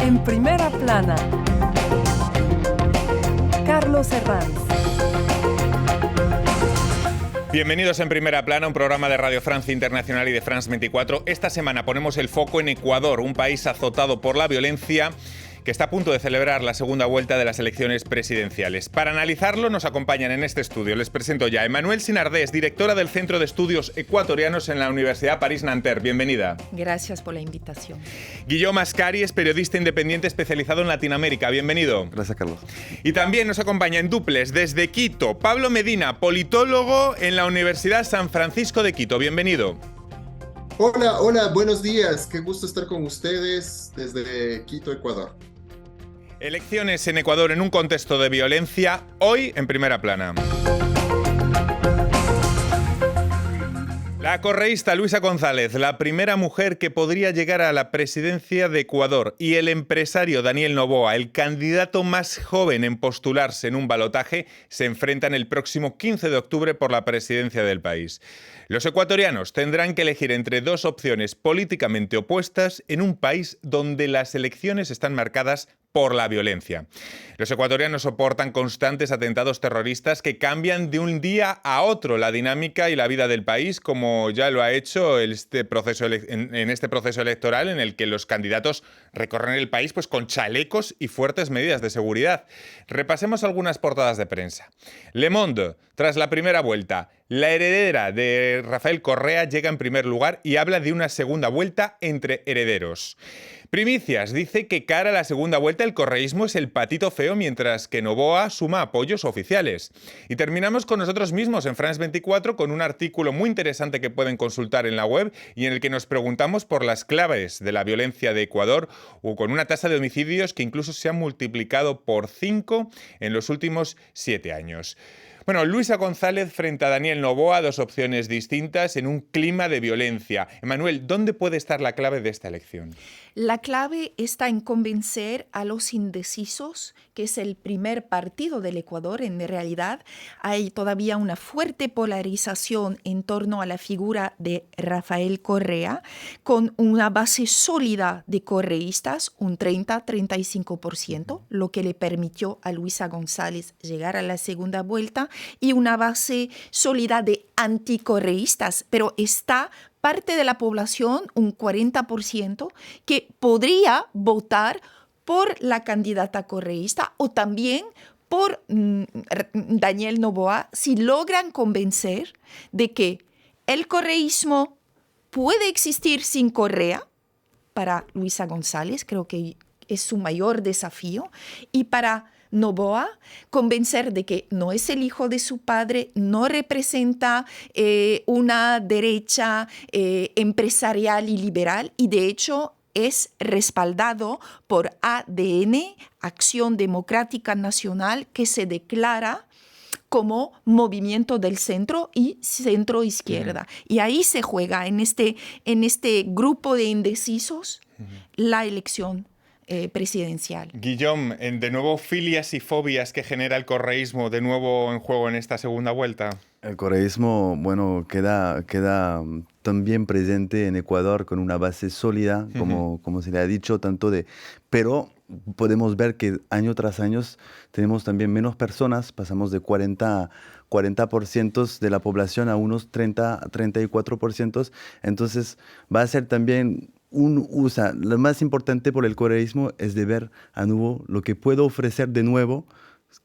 En primera plana, Carlos Herranz. Bienvenidos en Primera Plana, un programa de Radio Francia Internacional y de France 24. Esta semana ponemos el foco en Ecuador, un país azotado por la violencia que está a punto de celebrar la segunda vuelta de las elecciones presidenciales. Para analizarlo nos acompañan en este estudio. Les presento ya a Emmanuel Sinardés, directora del Centro de Estudios Ecuatorianos en la Universidad París-Nanterre. Bienvenida. Gracias por la invitación. Guillaume Ascari es periodista independiente especializado en Latinoamérica. Bienvenido. Gracias, Carlos. Y también nos acompaña en duples desde Quito, Pablo Medina, politólogo en la Universidad San Francisco de Quito. Bienvenido. Hola, buenos días. Qué gusto estar con ustedes desde Quito, Ecuador. Elecciones en Ecuador en un contexto de violencia, hoy en Primera Plana. La correísta Luisa González, la primera mujer que podría llegar a la presidencia de Ecuador, y el empresario Daniel Noboa, el candidato más joven en postularse en un balotaje, se enfrentan el próximo 15 de octubre por la presidencia del país. Los ecuatorianos tendrán que elegir entre dos opciones políticamente opuestas en un país donde las elecciones están marcadas por la violencia. Los ecuatorianos soportan constantes atentados terroristas que cambian de un día a otro la dinámica y la vida del país, como ya lo ha hecho en este proceso electoral en el que los candidatos recorren el país pues con chalecos y fuertes medidas de seguridad. Repasemos algunas portadas de prensa. Le Monde, tras la primera vuelta, la heredera de Rafael Correa llega en primer lugar y habla de una segunda vuelta entre herederos. Primicias dice que cara a la segunda vuelta el correísmo es el patito feo, mientras que Noboa suma apoyos oficiales. Y terminamos con nosotros mismos en France 24 con un artículo muy interesante que pueden consultar en la web y en el que nos preguntamos por las claves de la violencia de Ecuador, o con una tasa de homicidios que incluso se ha multiplicado por 5 en los últimos 7 años. Bueno, Luisa González frente a Daniel Noboa, dos opciones distintas en un clima de violencia. Emmanuel, ¿dónde puede estar la clave de esta elección? La clave está en convencer a los indecisos, que es el primer partido del Ecuador. En realidad hay todavía una fuerte polarización en torno a la figura de Rafael Correa, con una base sólida de correístas, un 30-35%, lo que le permitió a Luisa González llegar a la segunda vuelta, y una base sólida de anticorreístas, pero está parte de la población, un 40%, que podría votar por la candidata correísta o también por Daniel Noboa si logran convencer de que el correísmo puede existir sin Correa. Para Luisa González creo que es su mayor desafío, y para Noboa convencer de que no es el hijo de su padre, no representa una derecha empresarial y liberal, y de hecho es respaldado por ADN, Acción Democrática Nacional, que se declara como movimiento del centro y centro-izquierda. Y ahí se juega, en este grupo de indecisos, la elección presidencial. Guillaume, de nuevo filias y fobias que genera el correísmo de nuevo en juego en esta segunda vuelta. El correísmo, bueno, queda también presente en Ecuador con una base sólida, como se le ha dicho, pero podemos ver que año tras año tenemos también menos personas, pasamos de 40% de la población a unos 34%, entonces va a ser también lo más importante por el correísmo es de ver a nuevo lo que puedo ofrecer de nuevo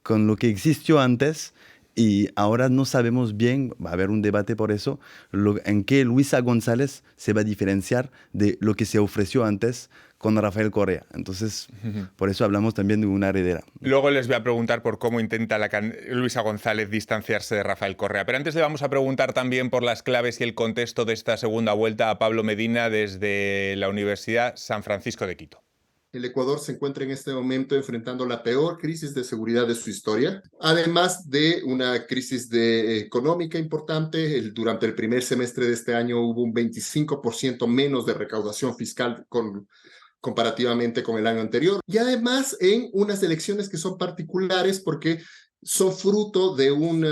con lo que existió antes, y ahora no sabemos bien, va a haber un debate por eso, en qué Luisa González se va a diferenciar de lo que se ofreció antes con Rafael Correa. Entonces, por eso hablamos también de una heredera. Luego les voy a preguntar por cómo intenta Luisa González distanciarse de Rafael Correa. Pero antes le vamos a preguntar también por las claves y el contexto de esta segunda vuelta a Pablo Medina desde la Universidad San Francisco de Quito. El Ecuador se encuentra en este momento enfrentando la peor crisis de seguridad de su historia, además de una crisis económica importante. Durante el primer semestre de este año hubo un 25% menos de recaudación fiscal comparativamente con el año anterior, y además en unas elecciones que son particulares porque son fruto de un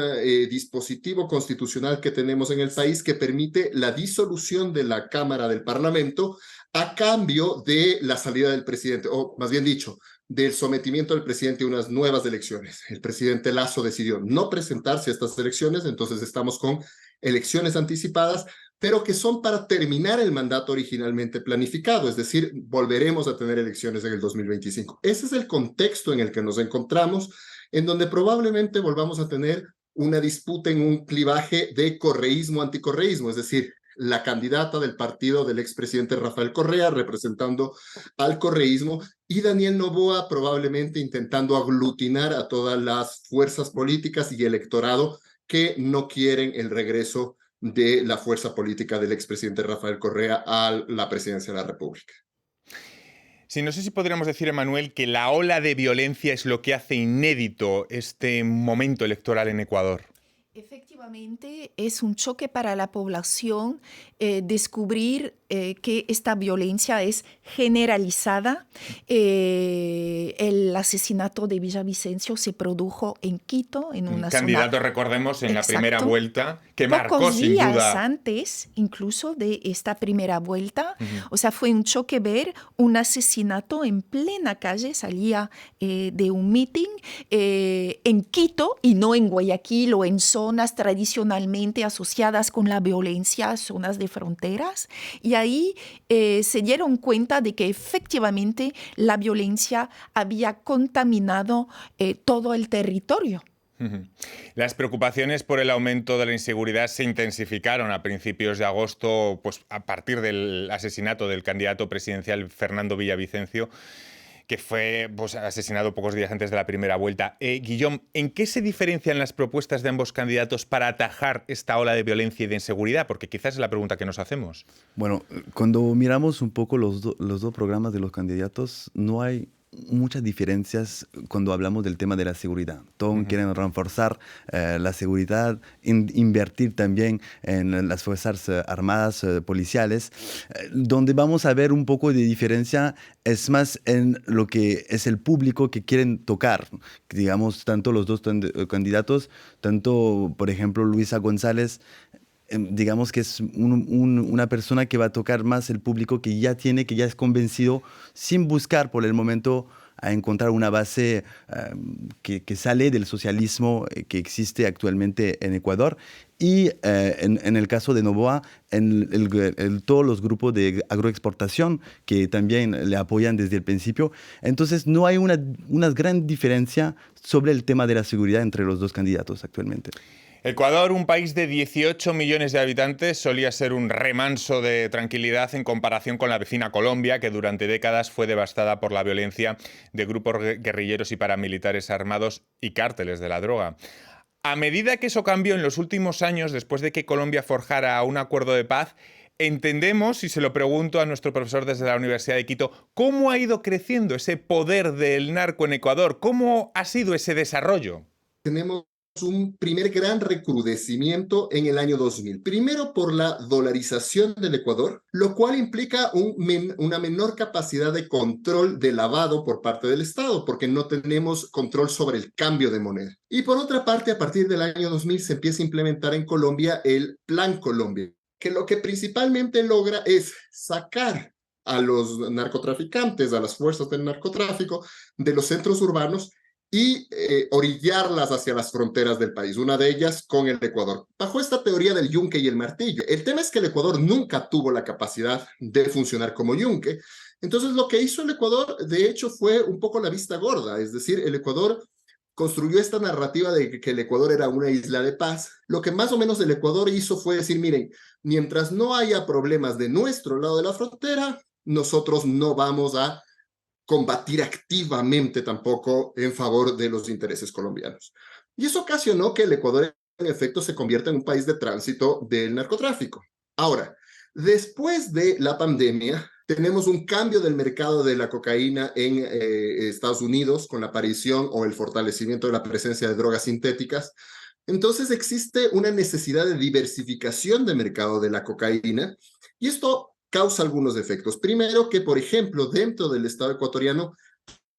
dispositivo constitucional que tenemos en el país que permite la disolución de la Cámara del Parlamento a cambio de la salida del presidente, o más bien dicho, del sometimiento del presidente a unas nuevas elecciones. El presidente Lasso decidió no presentarse a estas elecciones, entonces estamos con elecciones anticipadas, pero que son para terminar el mandato originalmente planificado, es decir, volveremos a tener elecciones en el 2025. Ese es el contexto en el que nos encontramos, en donde probablemente volvamos a tener una disputa en un clivaje de correísmo-anticorreísmo, es decir, la candidata del partido del expresidente Rafael Correa representando al correísmo y Daniel Noboa probablemente intentando aglutinar a todas las fuerzas políticas y electorado que no quieren el regreso de la fuerza política del expresidente Rafael Correa a la presidencia de la República. Sí, no sé si podríamos decir, Emanuel, que la ola de violencia es lo que hace inédito este momento electoral en Ecuador. Efectivamente, es un choque para la población descubrir que esta violencia es generalizada. El asesinato de Villavicencio se produjo en Quito, en una candidato, zona... recordemos, en Exacto. la primera vuelta, que Pocos marcó sin días duda. antes, incluso de esta primera vuelta, o sea, fue un choque ver un asesinato en plena calle, salía de un meeting en Quito y no en Guayaquil o en zonas tradicionalmente asociadas con la violencia, zonas de fronteras. Y ahí se dieron cuenta de que efectivamente la violencia había contaminado todo el territorio. Las preocupaciones por el aumento de la inseguridad se intensificaron a principios de agosto, pues a partir del asesinato del candidato presidencial Fernando Villavicencio, que fue pues, asesinado pocos días antes de la primera vuelta. Guillaume, ¿en qué se diferencian las propuestas de ambos candidatos para atajar esta ola de violencia y de inseguridad? Porque quizás es la pregunta que nos hacemos. Bueno, cuando miramos un poco los dos programas de los candidatos, no hay muchas diferencias cuando hablamos del tema de la seguridad. Todos quieren reforzar la seguridad, invertir también en las fuerzas armadas policiales. Donde vamos a ver un poco de diferencia es más en lo que es el público que quieren tocar. Digamos, tanto los dos candidatos, tanto, por ejemplo, Luisa González, digamos que es una persona que va a tocar más el público que ya tiene, que ya es convencido, sin buscar por el momento a encontrar una base que sale del socialismo que existe actualmente en Ecuador. Y en el caso de Noboa, todos los grupos de agroexportación que también le apoyan desde el principio. Entonces no hay una gran diferencia sobre el tema de la seguridad entre los dos candidatos actualmente. Ecuador, un país de 18 millones de habitantes, solía ser un remanso de tranquilidad en comparación con la vecina Colombia, que durante décadas fue devastada por la violencia de grupos guerrilleros y paramilitares armados y cárteles de la droga. A medida que eso cambió en los últimos años, después de que Colombia forjara un acuerdo de paz, entendemos, y se lo pregunto a nuestro profesor desde la Universidad de Quito, ¿cómo ha ido creciendo ese poder del narco en Ecuador? ¿Cómo ha sido ese desarrollo? Tenemos un primer gran recrudecimiento en el año 2000. Primero por la dolarización del Ecuador, lo cual implica una menor capacidad de control de lavado por parte del Estado, porque no tenemos control sobre el cambio de moneda. Y por otra parte, a partir del año 2000 se empieza a implementar en Colombia el Plan Colombia, que lo que principalmente logra es sacar a los narcotraficantes, a las fuerzas del narcotráfico, de los centros urbanos y orillarlas hacia las fronteras del país, una de ellas con el Ecuador. Bajo esta teoría del yunque y el martillo, el tema es que el Ecuador nunca tuvo la capacidad de funcionar como yunque, entonces lo que hizo el Ecuador, de hecho, fue un poco la vista gorda, es decir, el Ecuador construyó esta narrativa de que el Ecuador era una isla de paz. Lo que más o menos el Ecuador hizo fue decir, miren, mientras no haya problemas de nuestro lado de la frontera, nosotros no vamos a combatir activamente tampoco en favor de los intereses colombianos. Y eso ocasionó que el Ecuador en efecto se convierta en un país de tránsito del narcotráfico. Ahora, después de la pandemia, tenemos un cambio del mercado de la cocaína en Estados Unidos con la aparición o el fortalecimiento de la presencia de drogas sintéticas. Entonces existe una necesidad de diversificación del mercado de la cocaína y esto causa algunos efectos. Primero, que por ejemplo, dentro del Estado ecuatoriano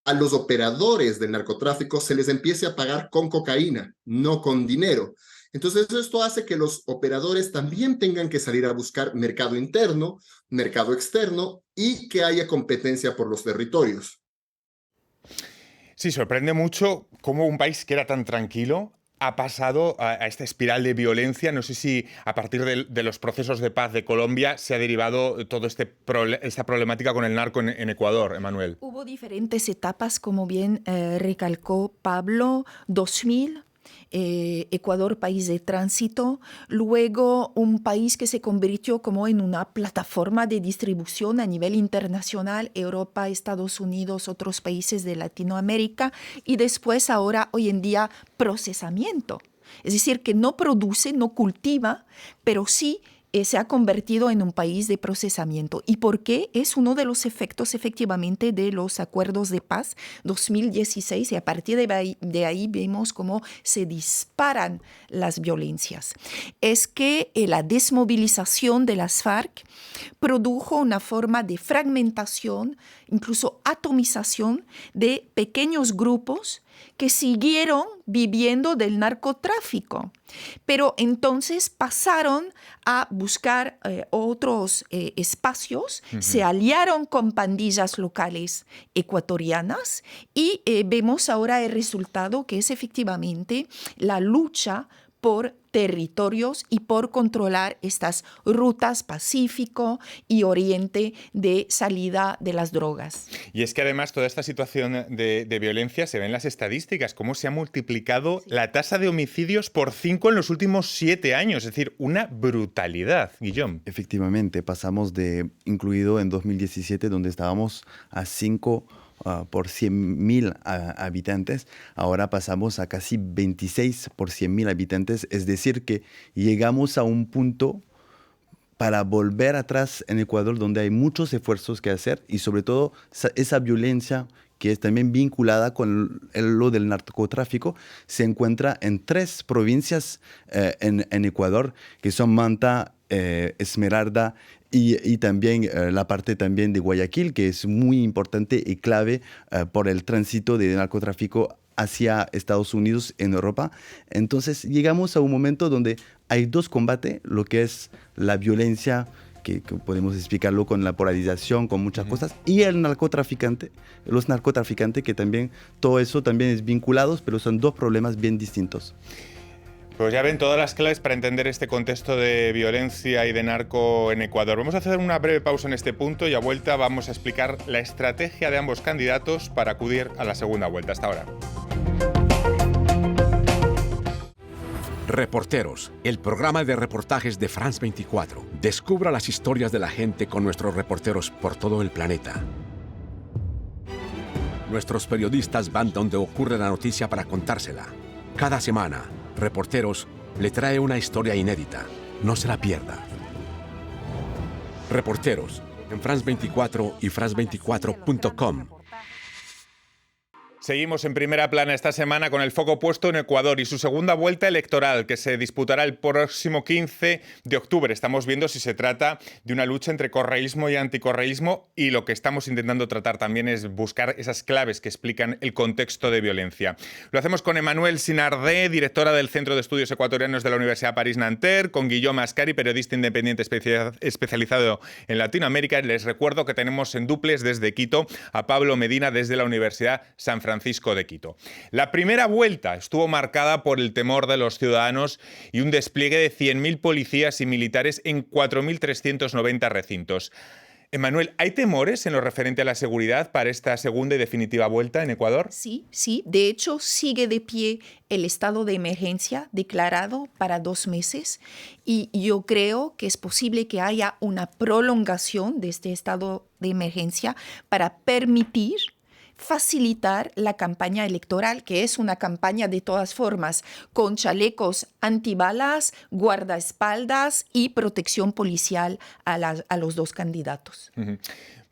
a los operadores del narcotráfico se les empiece a pagar con cocaína, no con dinero. Entonces, esto hace que los operadores también tengan que salir a buscar mercado interno, mercado externo y que haya competencia por los territorios. Sí, sorprende mucho cómo un país que era tan tranquilo ha pasado a esta espiral de violencia. No sé si a partir de los procesos de paz de Colombia se ha derivado toda esta problemática con el narco en Ecuador, Emanuel. Hubo diferentes etapas, como bien recalcó Pablo. 2000, Ecuador, país de tránsito, luego un país que se convirtió como en una plataforma de distribución a nivel internacional, Europa, Estados Unidos, otros países de Latinoamérica, y después ahora, hoy en día, procesamiento. Es decir, que no produce, no cultiva, pero sí se ha convertido en un país de procesamiento. ¿Y por qué? Es uno de los efectos efectivamente de los acuerdos de paz 2016 y a partir de ahí vemos cómo se disparan las violencias. Es que la desmovilización de las FARC produjo una forma de fragmentación, incluso atomización de pequeños grupos que siguieron viviendo del narcotráfico, pero entonces pasaron a buscar otros espacios, se aliaron con pandillas locales ecuatorianas y vemos ahora el resultado, que es efectivamente la lucha por territorios y por controlar estas rutas Pacífico y Oriente de salida de las drogas. Y es que además toda esta situación de violencia se ve en las estadísticas, cómo se ha multiplicado la tasa de homicidios por 5 en los últimos 7 años, es decir, una brutalidad, Guillaume. Efectivamente, pasamos de, incluido en 2017, donde estábamos a 5 por 100.000 habitantes, ahora pasamos a casi 26 por 100.000 habitantes, es decir, que llegamos a un punto para volver atrás en Ecuador, donde hay muchos esfuerzos que hacer y sobre todo esa violencia que es también vinculada con lo del narcotráfico, se encuentra en 3 provincias en Ecuador, que son Manta, Esmeralda y también la parte también de Guayaquil, que es muy importante y clave por el tránsito de narcotráfico hacia Estados Unidos en Europa. Entonces llegamos a un momento donde hay 2 combates, lo que es la violencia, que podemos explicarlo con la polarización, con muchas cosas, y el narcotraficante, los narcotraficantes, que también todo eso también es vinculados, pero son 2 problemas bien distintos. Pues ya ven todas las claves para entender este contexto de violencia y de narco en Ecuador. Vamos a hacer una breve pausa en este punto y a vuelta vamos a explicar la estrategia de ambos candidatos para acudir a la segunda vuelta. Hasta ahora. Reporteros, el programa de reportajes de France 24. Descubra las historias de la gente con nuestros reporteros por todo el planeta. Nuestros periodistas van donde ocurre la noticia para contársela. Cada semana, Reporteros le trae una historia inédita. No se la pierda. Reporteros, en France 24 y france24.com. Seguimos en primera plana esta semana con el foco puesto en Ecuador y su segunda vuelta electoral, que se disputará el próximo 15 de octubre. Estamos viendo si se trata de una lucha entre correísmo y anticorreísmo, y lo que estamos intentando tratar también es buscar esas claves que explican el contexto de violencia. Lo hacemos con Emmanuel Sinardé, directora del Centro de Estudios Ecuatorianos de la Universidad París-Nanterre, con Guillaume Ascari, periodista independiente especializado en Latinoamérica. Les recuerdo que tenemos en duples desde Quito a Pablo Medina desde la Universidad San Francisco de Quito. La primera vuelta estuvo marcada por el temor de los ciudadanos y un despliegue de 100.000 policías y militares en 4.390 recintos. Emmanuel, ¿hay temores en lo referente a la seguridad para esta segunda y definitiva vuelta en Ecuador? Sí. De hecho, sigue de pie el estado de emergencia declarado para 2 meses y yo creo que es posible que haya una prolongación de este estado de emergencia para permitir facilitar la campaña electoral, que es una campaña de todas formas, con chalecos antibalas, guardaespaldas y protección policial a los 2 candidatos.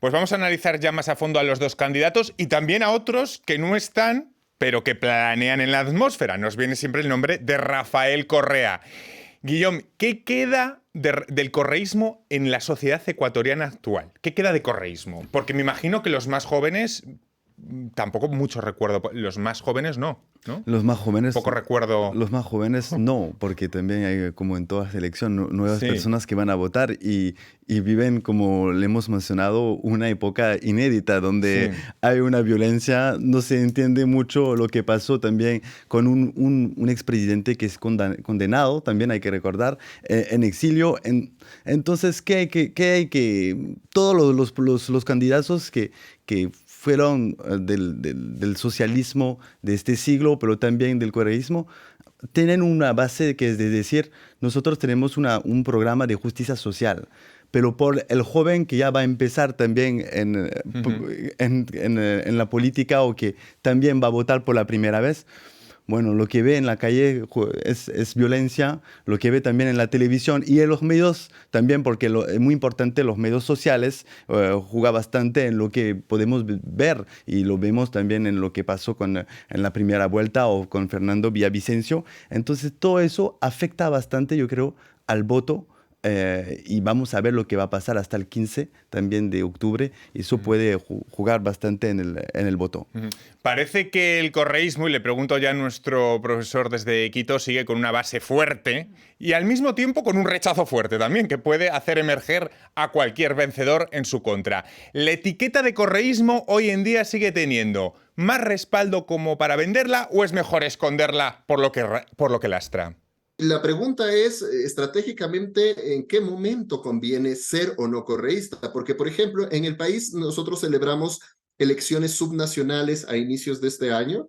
Pues vamos a analizar ya más a fondo a los 2 candidatos y también a otros que no están, pero que planean en la atmósfera. Nos viene siempre el nombre de Rafael Correa. Guillaume, ¿qué queda del correísmo en la sociedad ecuatoriana actual? ¿Qué queda de correísmo? Porque me imagino que los más jóvenes tampoco mucho recuerdo. Los más jóvenes no, ¿no? Los más jóvenes. Poco recuerdo. Los más jóvenes no, porque también hay, como en todas elecciones, nuevas Sí. personas que van a votar y viven, como le hemos mencionado, una época inédita donde Sí. hay una violencia, no se entiende mucho lo que pasó también con un expresidente que es condenado, también hay que recordar, en exilio. Entonces, ¿qué hay que todos los candidatos que fueron del socialismo de este siglo, pero también del correísmo, tienen una base que es de decir, nosotros tenemos un programa de justicia social, pero por el joven que ya va a empezar también en la política o que también va a votar por la primera vez, bueno, lo que ve en la calle es violencia, lo que ve también en la televisión y en los medios también, porque es muy importante, los medios sociales juega bastante en lo que podemos ver y lo vemos también en lo que pasó en la primera vuelta o con Fernando Villavicencio. Entonces todo eso afecta bastante, yo creo, al voto. Y vamos a ver lo que va a pasar hasta el 15 también de octubre. Y eso puede jugar bastante en el voto. Parece que el correísmo, y le pregunto ya a nuestro profesor desde Quito, sigue con una base fuerte y al mismo tiempo con un rechazo fuerte también, que puede hacer emerger a cualquier vencedor en su contra. ¿La etiqueta de correísmo hoy en día sigue teniendo más respaldo como para venderla o es mejor esconderla por lo que lastra? La pregunta es, estratégicamente, ¿en qué momento conviene ser o no correísta? Porque, por ejemplo, en el país nosotros celebramos elecciones subnacionales a inicios de este año,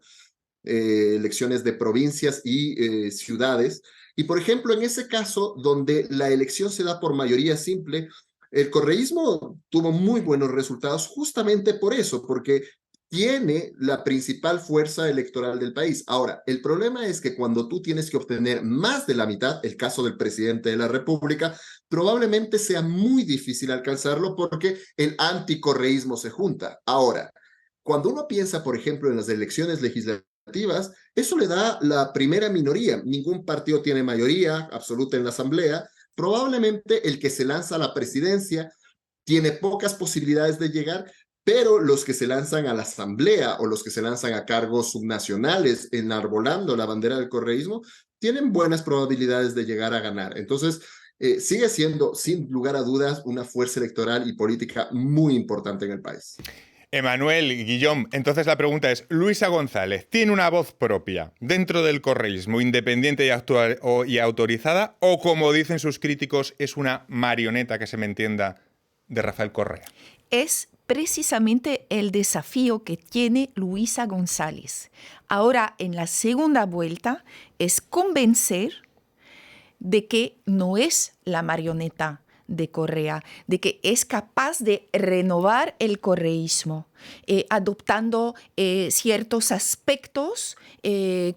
elecciones de provincias y ciudades. Y, por ejemplo, en ese caso, donde la elección se da por mayoría simple, el correísmo tuvo muy buenos resultados justamente por eso, porque tiene la principal fuerza electoral del país. Ahora, el problema es que cuando tú tienes que obtener más de la mitad, el caso del presidente de la República, probablemente sea muy difícil alcanzarlo porque el anticorreísmo se junta. Ahora, cuando uno piensa, por ejemplo, en las elecciones legislativas, eso le da la primera minoría. Ningún partido tiene mayoría absoluta en la Asamblea. Probablemente el que se lanza a la presidencia tiene pocas posibilidades de llegar, pero los que se lanzan a la asamblea o los que se lanzan a cargos subnacionales enarbolando la bandera del correísmo tienen buenas probabilidades de llegar a ganar. Entonces, sigue siendo, sin lugar a dudas, una fuerza electoral y política muy importante en el país. Emanuel, Guillaume, entonces la pregunta es, ¿Luisa González tiene una voz propia dentro del correísmo, independiente y autorizada, o como dicen sus críticos, es una marioneta, que se me entienda, de Rafael Correa? Es precisamente el desafío que tiene Luisa González. Ahora, en la segunda vuelta, es convencer de que no es la marioneta de Correa, de que es capaz de renovar el correísmo, adoptando ciertos aspectos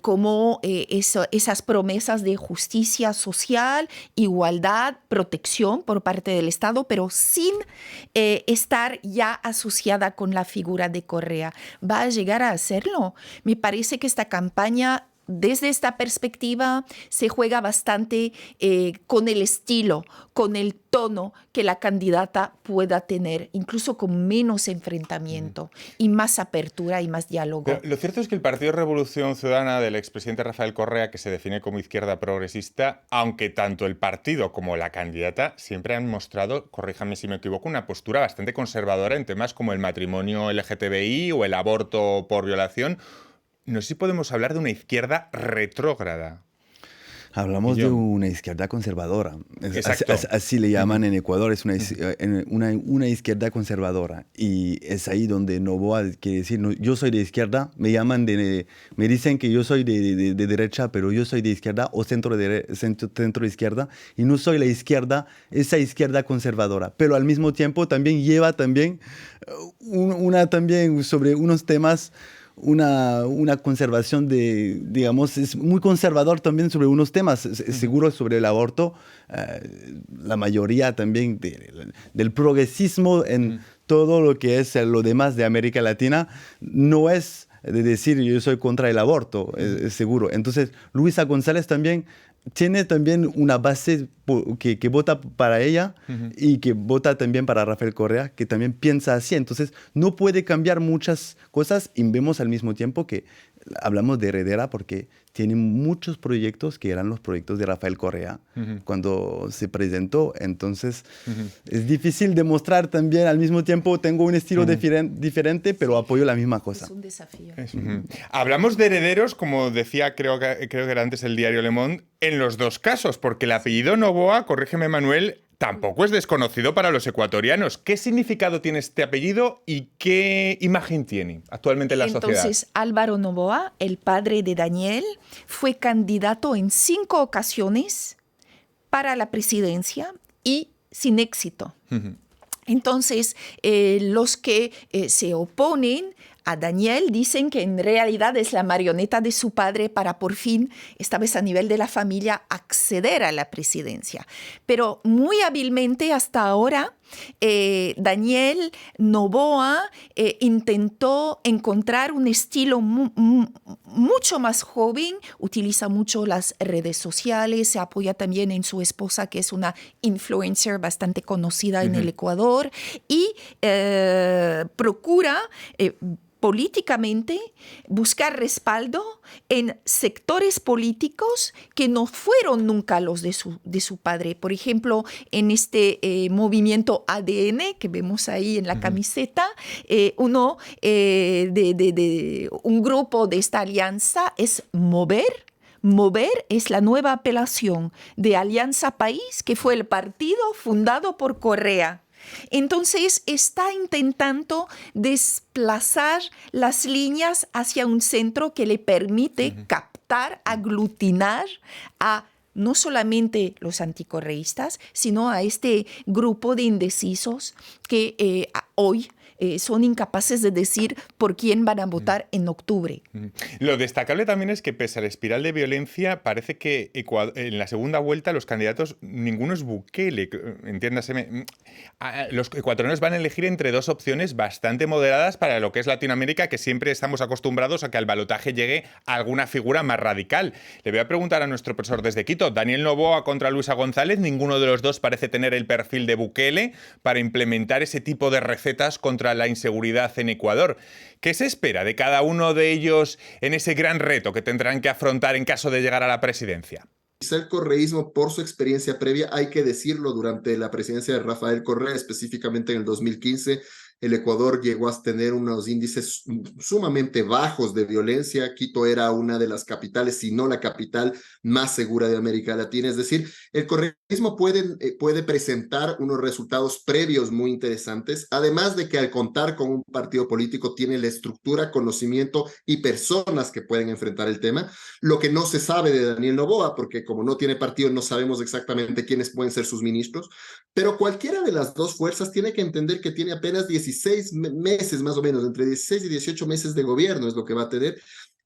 como esas promesas de justicia social, igualdad, protección por parte del Estado, pero sin estar ya asociada con la figura de Correa. ¿Va a llegar a hacerlo? Me parece que esta campaña, desde esta perspectiva, se juega bastante con el estilo, con el tono que la candidata pueda tener, incluso con menos enfrentamiento y más apertura y más diálogo. Pero lo cierto es que el Partido Revolución Ciudadana del expresidente Rafael Correa, que se define como izquierda progresista, aunque tanto el partido como la candidata siempre han mostrado, corríjame si me equivoco, una postura bastante conservadora en temas como el matrimonio LGTBI o el aborto por violación. No sé si podemos hablar de una izquierda retrógrada. Hablamos de una izquierda conservadora. Exacto. Así le llaman en Ecuador, es una izquierda conservadora. Y es ahí donde Noboa quiere decir, no, yo soy de izquierda, me dicen que yo soy de derecha, pero yo soy de izquierda o centro izquierda, y no soy la izquierda, esa izquierda conservadora. Pero al mismo tiempo también lleva también sobre unos temas, una conservación digamos, es muy conservador también sobre unos temas, seguro sobre el aborto, la mayoría también del progresismo en todo lo que es lo demás de América Latina, no es de decir yo soy contra el aborto, es seguro. Entonces, Luisa González también tiene también una base que vota para ella y que vota también para Rafael Correa, que también piensa así. Entonces, no puede cambiar muchas cosas y vemos al mismo tiempo que hablamos de Heredera porque tiene muchos proyectos que eran los proyectos de Rafael Correa cuando se presentó. Entonces, es difícil demostrar también al mismo tiempo tengo un estilo diferente, pero apoyo la misma cosa. Es un desafío. Hablamos de herederos, como decía, creo que era antes el diario Le Monde, en los dos casos, porque el apellido Noboa, corrígeme Manuel, tampoco es desconocido para los ecuatorianos. ¿Qué significado tiene este apellido y qué imagen tiene actualmente en la sociedad? Entonces, Álvaro Noboa, el padre de Daniel, fue candidato en 5 ocasiones para la presidencia y sin éxito. Entonces, los que se oponen a Daniel dicen que en realidad es la marioneta de su padre para por fin, esta vez a nivel de la familia, acceder a la presidencia. Pero muy hábilmente hasta ahora, Daniel Noboa intentó encontrar un estilo mucho más joven, utiliza mucho las redes sociales, se apoya también en su esposa, que es una influencer bastante conocida en el Ecuador, y procura políticamente buscar respaldo en sectores políticos que no fueron nunca los de su padre. Por ejemplo, en este movimiento ADN que vemos ahí en la camiseta, un grupo de esta alianza es Mover. Mover es la nueva apelación de Alianza País, que fue el partido fundado por Correa. Entonces está intentando desplazar las líneas hacia un centro que le permite captar, aglutinar a no solamente los anticorreístas, sino a este grupo de indecisos que hoy son incapaces de decir por quién van a votar en octubre. Lo destacable también es que pese a la espiral de violencia, parece que en la segunda vuelta los candidatos, ninguno es Bukele, entiéndaseme. Los ecuatorianos van a elegir entre dos opciones bastante moderadas para lo que es Latinoamérica, que siempre estamos acostumbrados a que al balotaje llegue alguna figura más radical. Le voy a preguntar a nuestro profesor desde Quito, Daniel Noboa contra Luisa González, ninguno de los dos parece tener el perfil de Bukele para implementar ese tipo de recetas contra la inseguridad en Ecuador. ¿Qué se espera de cada uno de ellos en ese gran reto que tendrán que afrontar en caso de llegar a la presidencia? Quizá el correísmo, por su experiencia previa, hay que decirlo, durante la presidencia de Rafael Correa, específicamente en el 2015, el Ecuador llegó a tener unos índices sumamente bajos de violencia. Quito era una de las capitales, si no la capital más segura de América Latina. Es decir, el correísmo puede presentar unos resultados previos muy interesantes, además de que al contar con un partido político tiene la estructura, conocimiento y personas que pueden enfrentar el tema. Lo que no se sabe de Daniel Noboa, porque como no tiene partido no sabemos exactamente quiénes pueden ser sus ministros, pero cualquiera de las dos fuerzas tiene que entender que tiene apenas 16 meses más o menos, entre 16 y 18 meses de gobierno es lo que va a tener,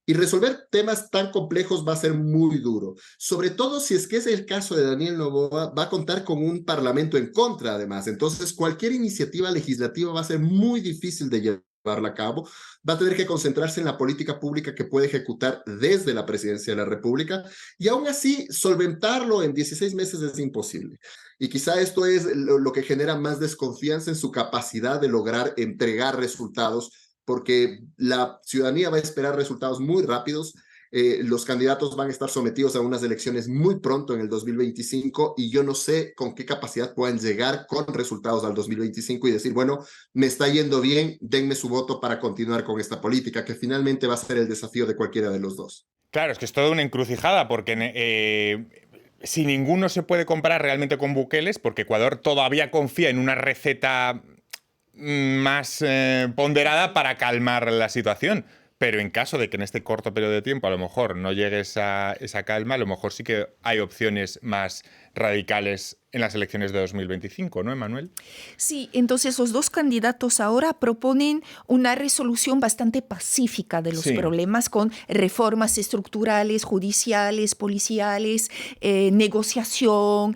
y resolver temas tan complejos va a ser muy duro, sobre todo si es que es el caso de Daniel Noboa, va a contar con un parlamento en contra además, entonces cualquier iniciativa legislativa va a ser muy difícil de llevarla a cabo, va a tener que concentrarse en la política pública que puede ejecutar desde la presidencia de la República, y aún así solventarlo en 16 meses es imposible. Y quizá esto es lo que genera más desconfianza en su capacidad de lograr entregar resultados, porque la ciudadanía va a esperar resultados muy rápidos. Los candidatos van a estar sometidos a unas elecciones muy pronto en el 2025 y yo no sé con qué capacidad puedan llegar con resultados al 2025 y decir, bueno, me está yendo bien, denme su voto para continuar con esta política, que finalmente va a ser el desafío de cualquiera de los dos. Claro, es que es toda una encrucijada, porque si ninguno se puede comparar realmente con Bukele, porque Ecuador todavía confía en una receta más ponderada para calmar la situación. Pero en caso de que en este corto periodo de tiempo a lo mejor no llegue esa calma, a lo mejor sí que hay opciones más radicales en las elecciones de 2025, ¿no, Emmanuel? Sí, entonces los dos candidatos ahora proponen una resolución bastante pacífica de los problemas con reformas estructurales, judiciales, policiales, negociación,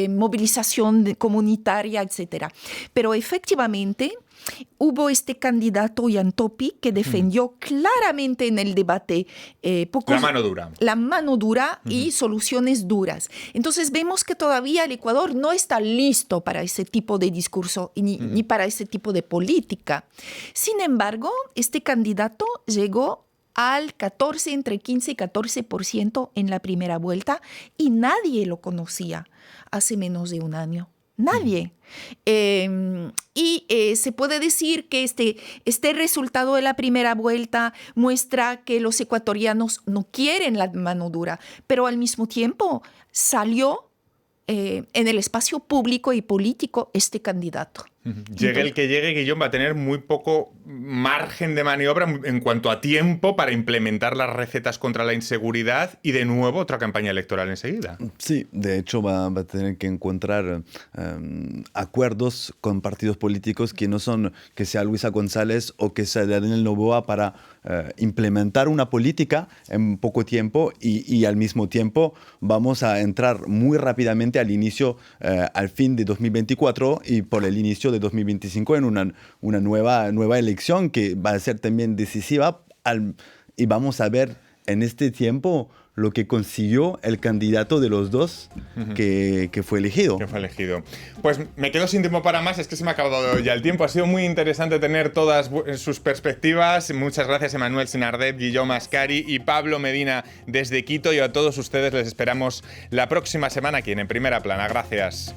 movilización comunitaria, etc. Pero efectivamente hubo este candidato Jan Topi que defendió claramente en el debate la mano dura y soluciones duras. Entonces vemos que todavía el Ecuador no está listo para ese tipo de discurso ni para ese tipo de política. Sin embargo, este candidato llegó al 14, entre 15 y 14% en la primera vuelta y nadie lo conocía hace menos de un año. Nadie. Se puede decir que este resultado de la primera vuelta muestra que los ecuatorianos no quieren la mano dura, pero al mismo tiempo salió en el espacio público y político este candidato. Llegue el que llegue, Guillón va a tener muy poco margen de maniobra en cuanto a tiempo para implementar las recetas contra la inseguridad y de nuevo otra campaña electoral enseguida. Sí, de hecho va a tener que encontrar acuerdos con partidos políticos que no son que sea Luisa González o que sea Daniel Noboa para implementar una política en poco tiempo y al mismo tiempo vamos a entrar muy rápidamente al fin de 2024 y por el inicio de 2025 en una nueva elección que va a ser también decisiva y vamos a ver en este tiempo lo que consiguió el candidato de los dos que fue elegido. Pues me quedo sin tiempo para más, es que se me ha acabado ya el tiempo. Ha sido muy interesante tener todas sus perspectivas. Muchas gracias, Emmanuel Sinardet, Guillaume Ascari y Pablo Medina desde Quito. Y a todos ustedes les esperamos la próxima semana aquí en Primera Plana. Gracias.